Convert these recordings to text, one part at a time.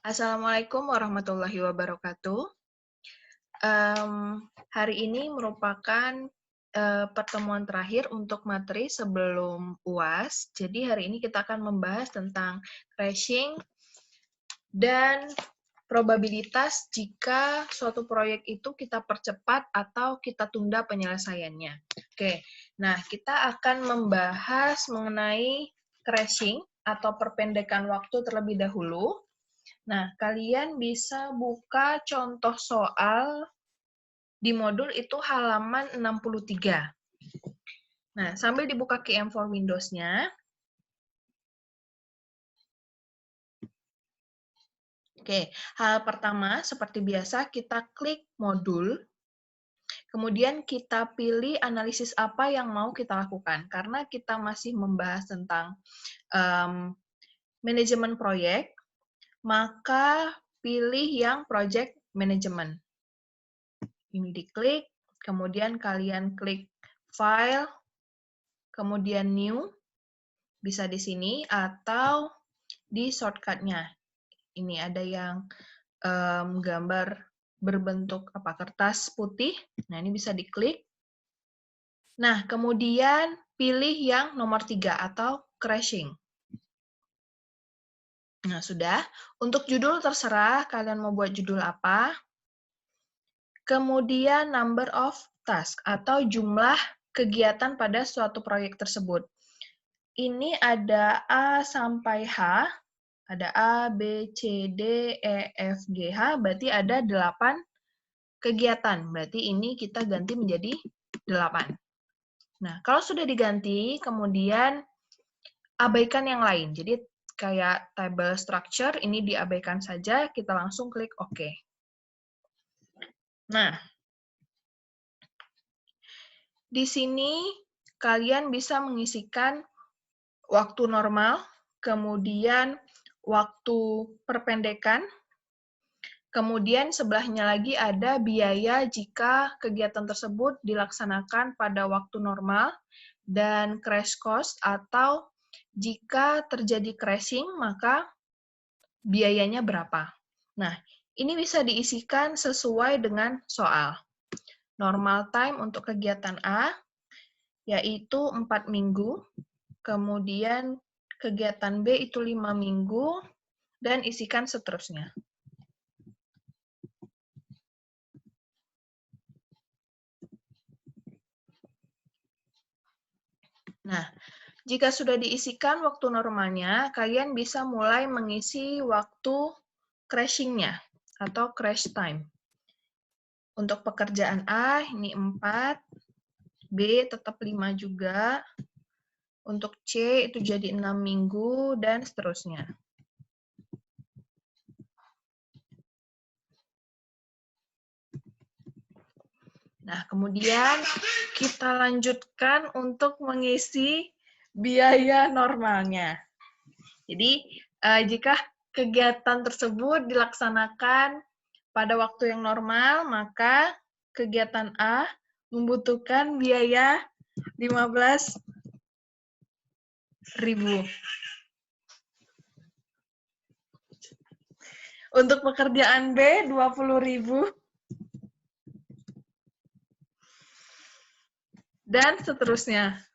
Assalamualaikum warahmatullahi wabarakatuh. Hari ini merupakan pertemuan terakhir untuk materi sebelum UAS. Jadi hari ini kita akan membahas tentang crashing dan probabilitas jika suatu proyek itu kita percepat atau kita tunda penyelesaiannya. Oke, nah kita akan membahas mengenai crashing atau perpendekan waktu terlebih dahulu. Nah, kalian bisa buka contoh soal di modul itu halaman 63. Nah, sambil dibuka KM4 Windows-nya. Oke, hal pertama seperti biasa kita klik modul, kemudian kita pilih analisis apa yang mau kita lakukan. Karena kita masih membahas tentang manajemen proyek, maka pilih yang project management. Ini diklik, kemudian kalian klik file, kemudian new, bisa di sini, atau di shortcut-nya. Ini ada yang gambar berbentuk kertas putih, nah ini bisa diklik. Nah, kemudian pilih yang nomor 3 atau crashing. Nah, sudah. Untuk judul terserah, kalian mau buat judul apa. Kemudian number of task atau jumlah kegiatan pada suatu proyek tersebut. Ini ada A sampai H, ada A, B, C, D, E, F, G, H, berarti ada 8 kegiatan. Berarti ini kita ganti menjadi 8. Nah, kalau sudah diganti, kemudian abaikan yang lain. Jadi kayak table structure, ini diabaikan saja, kita langsung klik OK. Nah, di sini kalian bisa mengisikan waktu normal, kemudian waktu perpendekan, kemudian sebelahnya lagi ada biaya jika kegiatan tersebut dilaksanakan pada waktu normal, dan crash cost atau jika terjadi crashing maka biayanya berapa. Nah, ini bisa diisikan sesuai dengan soal. Normal time untuk kegiatan A yaitu 4 minggu, kemudian kegiatan B itu 5 minggu, dan isikan seterusnya. Nah, jika sudah diisikan waktu normalnya, kalian bisa mulai mengisi waktu crashing-nya atau crash time. Untuk pekerjaan A, ini 4, B tetap 5 juga, untuk C itu jadi 6 minggu, dan seterusnya. Nah, kemudian kita lanjutkan untuk mengisi biaya normalnya. Jadi, jika kegiatan tersebut dilaksanakan pada waktu yang normal, maka kegiatan A membutuhkan biaya 15.000. Untuk pekerjaan B, 20.000. Dan seterusnya.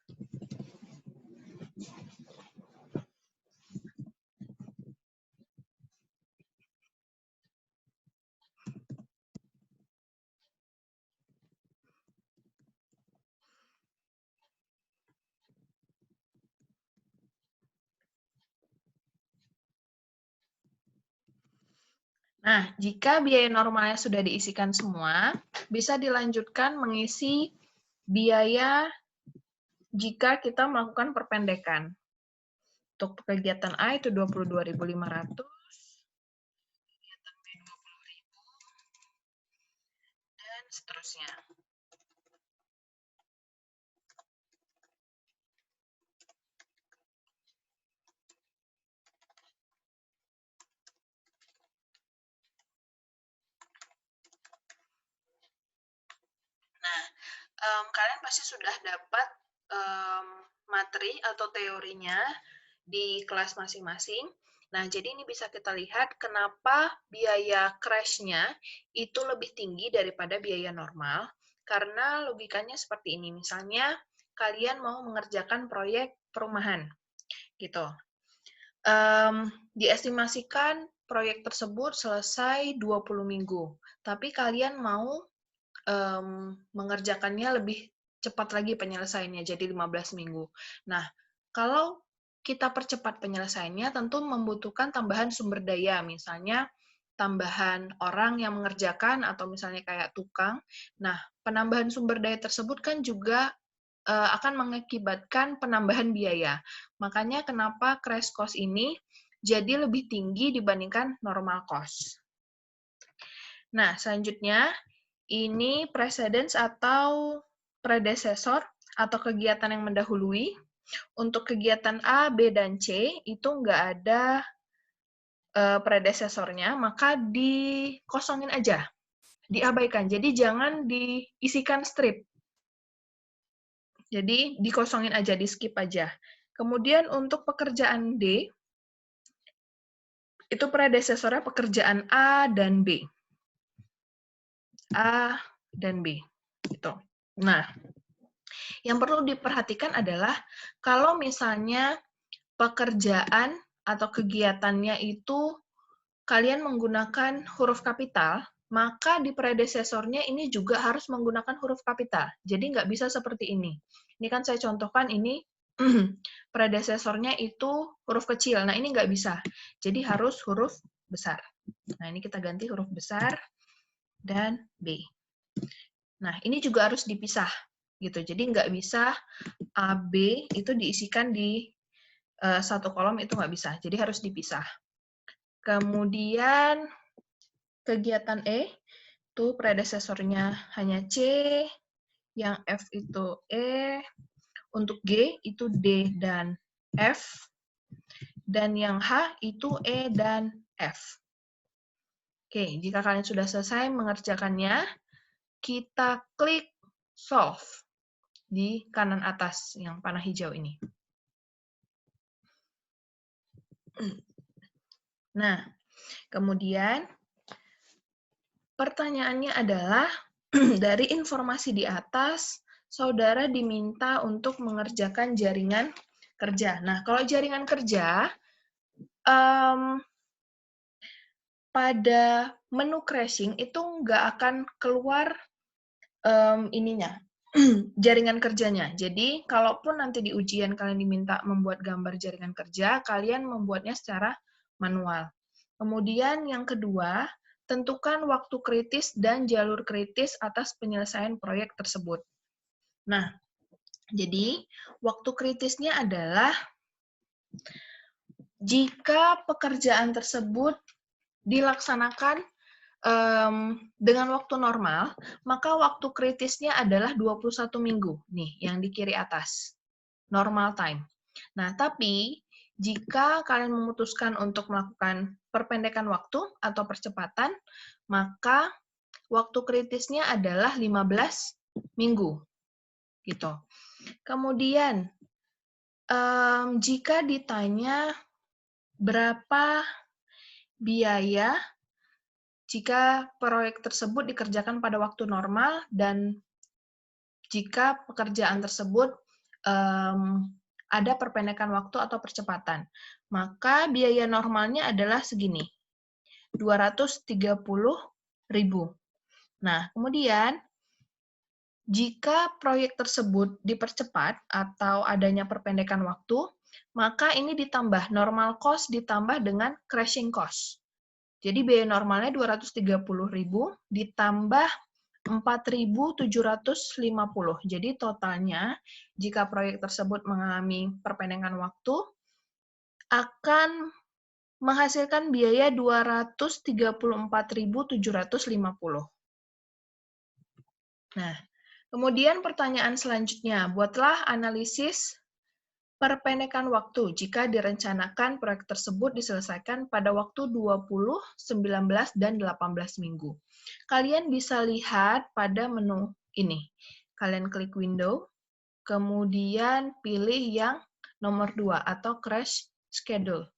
Nah, jika biaya normalnya sudah diisikan semua, bisa dilanjutkan mengisi biaya jika kita melakukan perpendekan. Untuk kegiatan A itu 22.500, kegiatan B 20.000, dan seterusnya. Nah, kalian pasti sudah dapat materi atau teorinya di kelas masing-masing. Nah, jadi ini bisa kita lihat kenapa biaya crash-nya itu lebih tinggi daripada biaya normal, karena logikanya seperti ini. Misalnya, kalian mau mengerjakan proyek perumahan, gitu. Diestimasikan proyek tersebut selesai 20 minggu, tapi kalian mau mengerjakannya lebih cepat lagi penyelesaiannya, jadi 15 minggu. Nah, kalau kita percepat penyelesaiannya, tentu membutuhkan tambahan sumber daya, misalnya tambahan orang yang mengerjakan, atau misalnya kayak tukang. Nah, penambahan sumber daya tersebut kan juga akan mengakibatkan penambahan biaya. Makanya kenapa crash cost ini jadi lebih tinggi dibandingkan normal cost. Nah, selanjutnya, ini precedence atau predecessor atau kegiatan yang mendahului. Untuk kegiatan A, B, dan C itu nggak ada predecesornya, maka dikosongin aja, diabaikan. Jadi jangan diisikan strip. Jadi dikosongin aja, di skip aja. Kemudian untuk pekerjaan D, itu predecesornya pekerjaan A dan B. A dan B. Gitu. Nah, yang perlu diperhatikan adalah kalau misalnya pekerjaan atau kegiatannya itu kalian menggunakan huruf kapital, maka di predesesornya ini juga harus menggunakan huruf kapital. Jadi nggak bisa seperti ini. Ini kan saya contohkan ini predesesornya itu huruf kecil. Nah, ini nggak bisa. Jadi harus huruf besar. Nah, ini kita ganti huruf besar dan B. Nah, ini juga harus dipisah. Gitu. Jadi nggak bisa AB itu diisikan di satu kolom, itu nggak bisa. Jadi harus dipisah. Kemudian kegiatan E, itu predesesornya hanya C, yang F itu E, untuk G itu D dan F, dan yang H itu E dan F. Oke, jika kalian sudah selesai mengerjakannya, kita klik Solve di kanan atas yang panah hijau ini. Nah, kemudian pertanyaannya adalah, dari informasi di atas, saudara diminta untuk mengerjakan jaringan kerja. Nah, kalau jaringan kerja, pada menu crashing itu nggak akan keluar ininya, jaringan kerjanya. Jadi, kalaupun nanti di ujian kalian diminta membuat gambar jaringan kerja, kalian membuatnya secara manual. Kemudian yang kedua, tentukan waktu kritis dan jalur kritis atas penyelesaian proyek tersebut. Nah, jadi waktu kritisnya adalah jika pekerjaan tersebut dilaksanakan dengan waktu normal, maka waktu kritisnya adalah 21 minggu. Nih, yang di kiri atas. Normal time. Nah, tapi jika kalian memutuskan untuk melakukan perpendekan waktu atau percepatan, maka waktu kritisnya adalah 15 minggu. Gitu. Kemudian, jika ditanya berapa biaya jika proyek tersebut dikerjakan pada waktu normal dan jika pekerjaan tersebut ada perpendekan waktu atau percepatan, maka biaya normalnya adalah segini, 230.000. Nah, kemudian jika proyek tersebut dipercepat atau adanya perpendekan waktu, maka ini ditambah normal cost ditambah dengan crashing cost. Jadi biaya normalnya 230.000 ditambah 4.750. Jadi totalnya jika proyek tersebut mengalami perpendekan waktu akan menghasilkan biaya 234.750. Nah, kemudian pertanyaan selanjutnya, buatlah analisis perpendekan waktu jika direncanakan proyek tersebut diselesaikan pada waktu 20, 19, dan 18 minggu. Kalian bisa lihat pada menu ini. Kalian klik window, kemudian pilih yang nomor 2 atau crash schedule.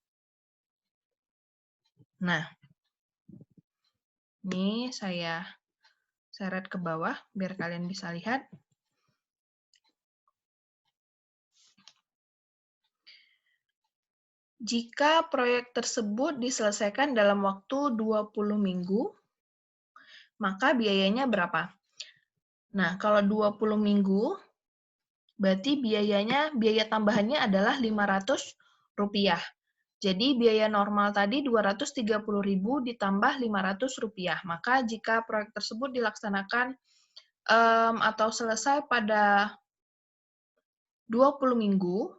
Nah, ini saya seret ke bawah biar kalian bisa lihat. Jika proyek tersebut diselesaikan dalam waktu 20 minggu, maka biayanya berapa? Nah, kalau 20 minggu, berarti biaya tambahannya adalah Rp500. Jadi biaya normal tadi Rp230.000 ditambah Rp500. Maka jika proyek tersebut dilaksanakan atau selesai pada 20 minggu,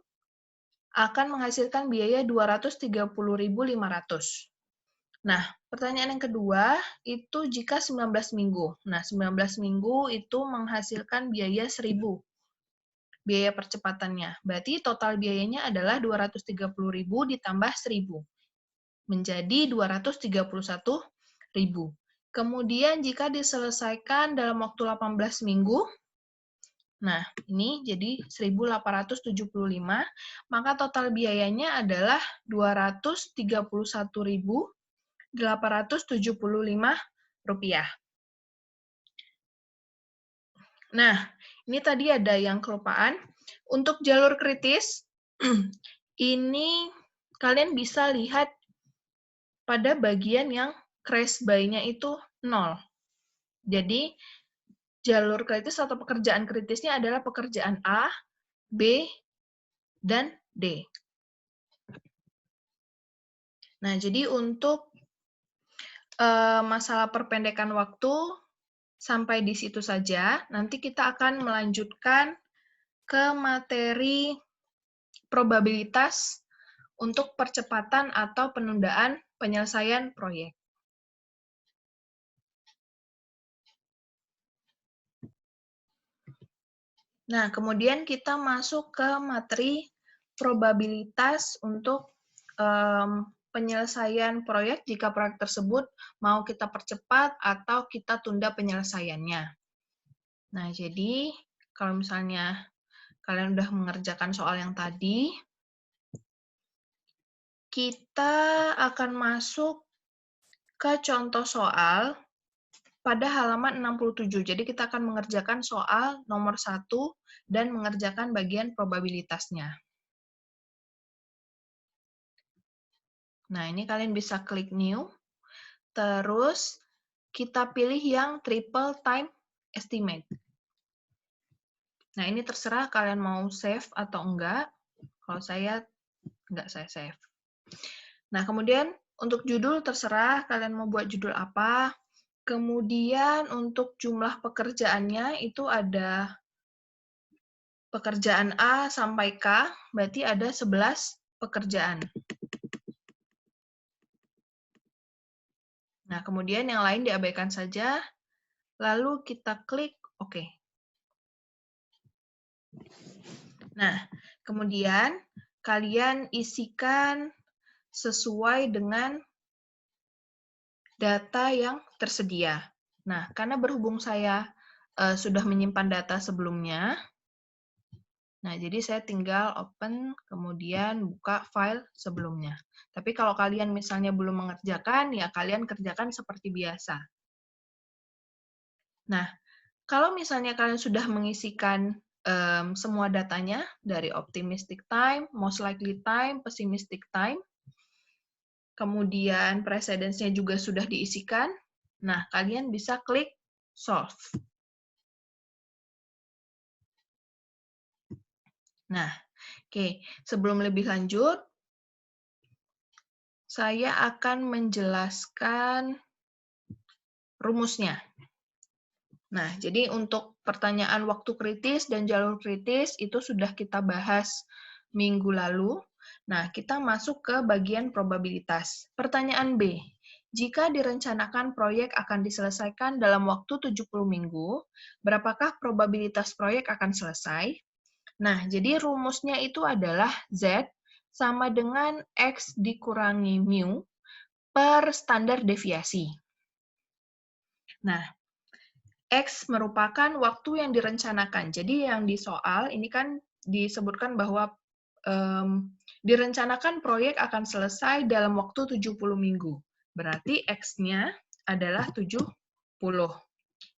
akan menghasilkan biaya Rp230.500. Nah, pertanyaan yang kedua, itu jika 19 minggu. Nah, 19 minggu itu menghasilkan biaya 1.000, biaya percepatannya. Berarti total biayanya adalah Rp230.000 ditambah 1.000, menjadi Rp231.000. Kemudian jika diselesaikan dalam waktu 18 minggu, nah, ini jadi 1.875, maka total biayanya adalah Rp231.875. Nah, ini tadi ada yang kelupaan. Untuk jalur kritis, ini kalian bisa lihat pada bagian yang crash buy-nya itu 0. Jadi, jalur kritis atau pekerjaan kritisnya adalah pekerjaan A, B, dan D. Nah, jadi untuk masalah perpendekan waktu, sampai di situ saja. Nanti kita akan melanjutkan ke materi probabilitas untuk percepatan atau penundaan penyelesaian proyek. Nah, kemudian kita masuk ke materi probabilitas untuk penyelesaian proyek jika proyek tersebut mau kita percepat atau kita tunda penyelesaiannya. Nah, jadi kalau misalnya kalian udah mengerjakan soal yang tadi, kita akan masuk ke contoh soal pada halaman 67. Jadi kita akan mengerjakan soal nomor 1 dan mengerjakan bagian probabilitasnya. Nah, ini kalian bisa klik new. Terus kita pilih yang triple time estimate. Nah, ini terserah kalian mau save atau enggak. Kalau saya enggak, saya save. Nah, kemudian untuk judul terserah kalian mau buat judul apa. Kemudian untuk jumlah pekerjaannya itu ada pekerjaan A sampai K, berarti ada 11 pekerjaan. Nah, kemudian yang lain diabaikan saja, lalu kita klik OK. Nah, kemudian kalian isikan sesuai dengan data yang tersedia. Nah, karena berhubung saya sudah menyimpan data sebelumnya, nah jadi saya tinggal open, kemudian buka file sebelumnya. Tapi kalau kalian misalnya belum mengerjakan, ya kalian kerjakan seperti biasa. Nah, kalau misalnya kalian sudah mengisikan semua datanya, dari optimistic time, most likely time, pessimistic time, kemudian precedence-nya juga sudah diisikan. Nah, kalian bisa klik solve. Nah, oke. Sebelum lebih lanjut, saya akan menjelaskan rumusnya. Nah, jadi untuk pertanyaan waktu kritis dan jalur kritis itu sudah kita bahas minggu lalu. Nah, kita masuk ke bagian probabilitas. Pertanyaan B. Jika direncanakan proyek akan diselesaikan dalam waktu 70 minggu, berapakah probabilitas proyek akan selesai? Nah, jadi rumusnya itu adalah Z sama dengan X dikurangi mu per standar deviasi. Nah, X merupakan waktu yang direncanakan. Jadi yang di soal ini kan disebutkan bahwa direncanakan proyek akan selesai dalam waktu 70 minggu. Berarti X-nya adalah 70.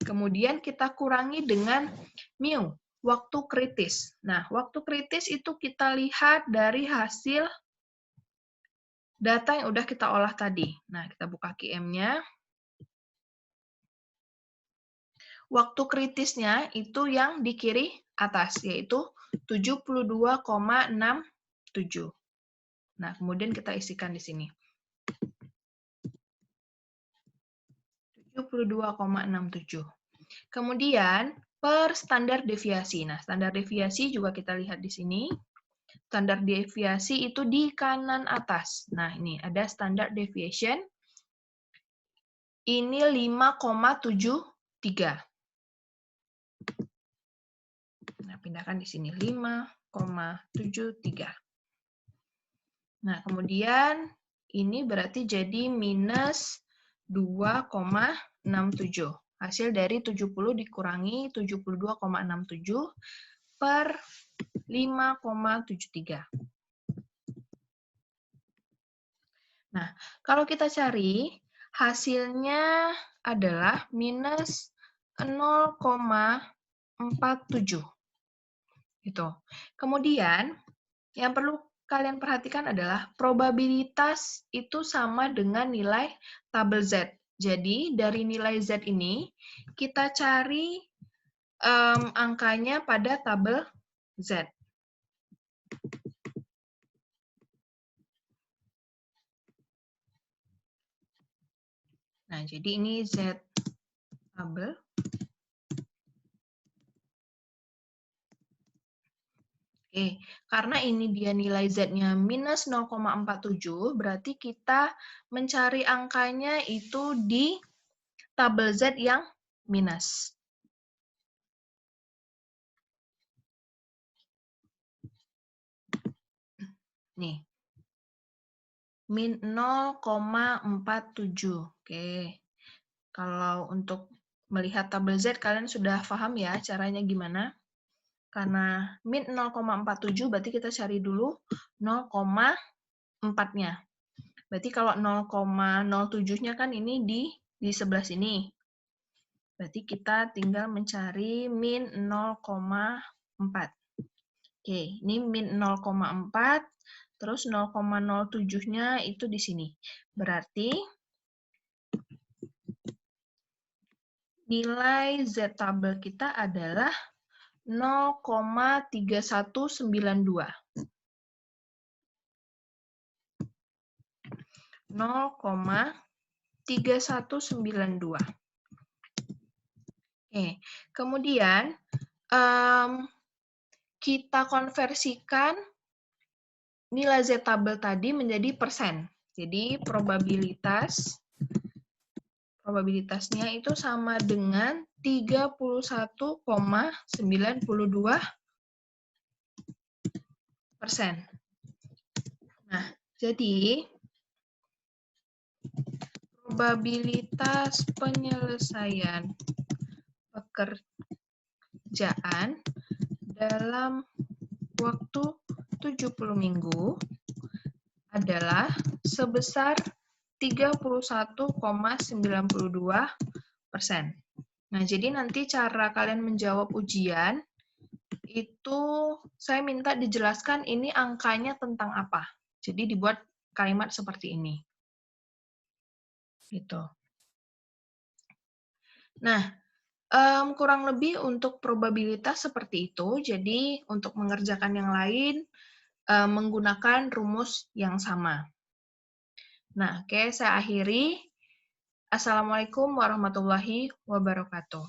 Kemudian kita kurangi dengan mu, waktu kritis. Nah, waktu kritis itu kita lihat dari hasil data yang udah kita olah tadi. Nah, kita buka QM-nya. Waktu kritisnya itu yang di kiri atas, yaitu 72,67. Nah, kemudian kita isikan di sini. 72,67. Kemudian, per standar deviasi. Nah, standar deviasi juga kita lihat di sini. Standar deviasi itu di kanan atas. Nah, ini ada standar deviation. Ini 5,73. Nah, pindahkan di sini 5,73. Nah, kemudian ini berarti jadi minus 2,67. Hasil dari 70 dikurangi 72,67 per 5,73. Nah, kalau kita cari, hasilnya adalah minus 0,47. Gitu. Kemudian, yang perlu kalian perhatikan adalah probabilitas itu sama dengan nilai tabel Z. Jadi, dari nilai Z ini, kita cari angkanya pada tabel Z. Nah, jadi ini Z tabel. Oke, karena ini dia nilai Z-nya minus 0,47, berarti kita mencari angkanya itu di tabel Z yang minus. Nih, min 0,47. Oke, kalau untuk melihat tabel Z, kalian sudah paham ya caranya gimana? Karena min 0,47, berarti kita cari dulu 0,4-nya. Berarti kalau 0,07-nya kan ini di sebelah sini. Berarti kita tinggal mencari min 0,4. Oke, ini min 0,4, terus 0,07-nya itu di sini. Berarti nilai Z tabel kita adalah 0,3192. 0,3192. Oke, kemudian kita konversikan nilai Z tabel tadi menjadi persen. Jadi probabilitasnya itu sama dengan 31,92%. Nah, jadi probabilitas penyelesaian pekerjaan dalam waktu 70 minggu adalah sebesar 31,92%. Nah, jadi nanti cara kalian menjawab ujian, itu saya minta dijelaskan ini angkanya tentang apa. Jadi dibuat kalimat seperti ini. Gitu. Nah, kurang lebih untuk probabilitas seperti itu. Jadi untuk mengerjakan yang lain, menggunakan rumus yang sama. Nah, oke, saya akhiri. Assalamualaikum warahmatullahi wabarakatuh.